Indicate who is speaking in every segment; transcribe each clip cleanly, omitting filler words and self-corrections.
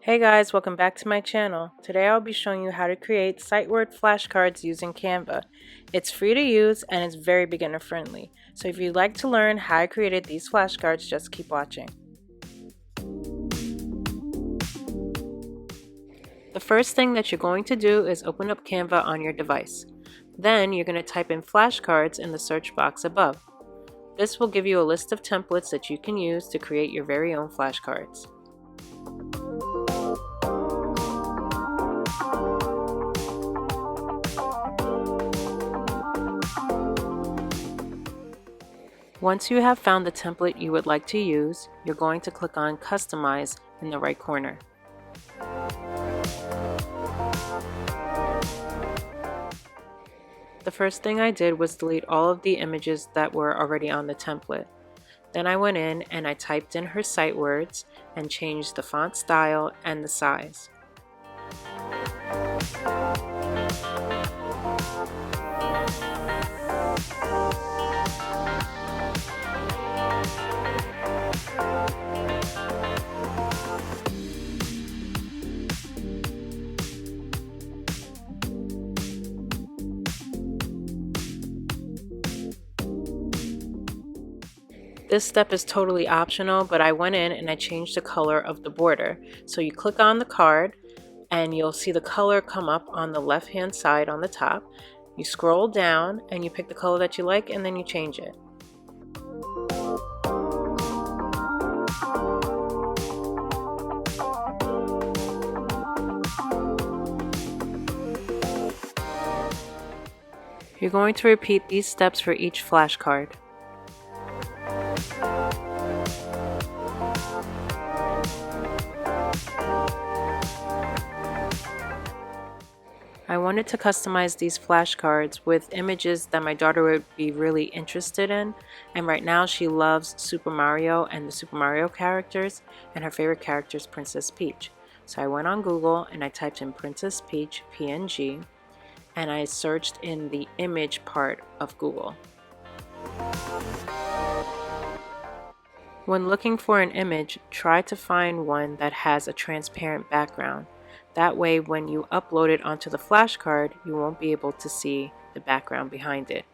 Speaker 1: Hey guys, welcome back to my channel. Today I'll be showing you how to create sight word flashcards using Canva. It's free to use and it's very beginner friendly. So if you'd like to learn how I created these flashcards, just keep watching. The first thing that you're going to do is open up Canva on your device. Then you're going to type in flashcards in the search box above. This will give you a list of templates that you can use to create your very own flashcards. Once you have found the template you would like to use, you're going to click on Customize in the right corner. The first thing I did was delete all of the images that were already on the template. Then I went in and I typed in her sight words and changed the font style and the size. This step is totally optional, but I went in and I changed the color of the border. So you click on the card and you'll see the color come up on the left hand side on the top. You scroll down and you pick the color that you like and then you change it. You're going to repeat these steps for each flashcard. I wanted to customize these flashcards with images that my daughter would be really interested in, and right now she loves Super Mario and the Super Mario characters, and her favorite character is Princess Peach. So I went on Google and I typed in Princess Peach PNG and I searched in the image part of Google. When looking for an image, try to find one that has a transparent background. That way, when you upload it onto the flashcard, you won't be able to see the background behind it.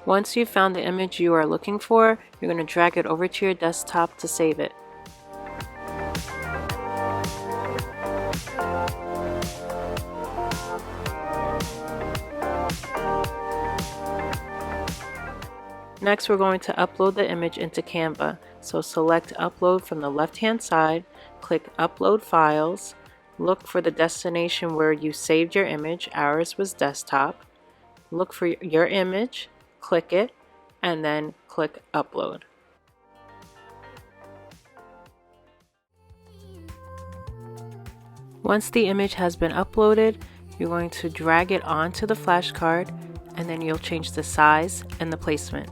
Speaker 1: Once you've found the image you are looking for, you're going to drag it over to your desktop to save it. Next, we're going to upload the image into Canva. So select Upload from the left-hand side, click Upload Files, look for the destination where you saved your image. Ours was desktop. Look for your image, click it, and then click Upload. Once the image has been uploaded, you're going to drag it onto the flashcard, and then you'll change the size and the placement.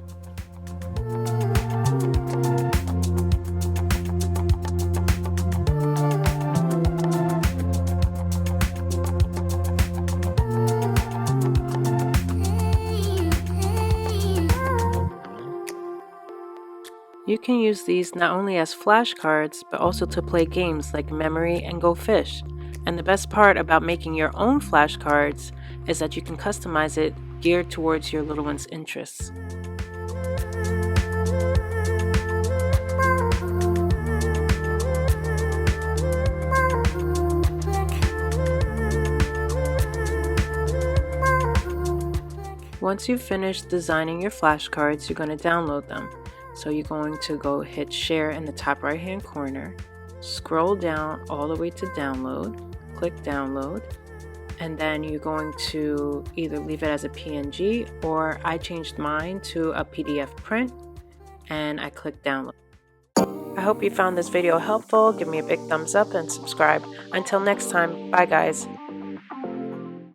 Speaker 1: You can use these not only as flashcards, but also to play games like Memory and Go Fish. And the best part about making your own flashcards is that you can customize it geared towards your little one's interests. Once you've finished designing your flashcards, you're going to download them. So you're going to go hit share in the top right hand corner, scroll down all the way to download, click download, and then you're going to either leave it as a PNG, or I changed mine to a PDF print and I click download. I hope you found this video helpful. Give me a big thumbs up and subscribe. Until next time, bye guys.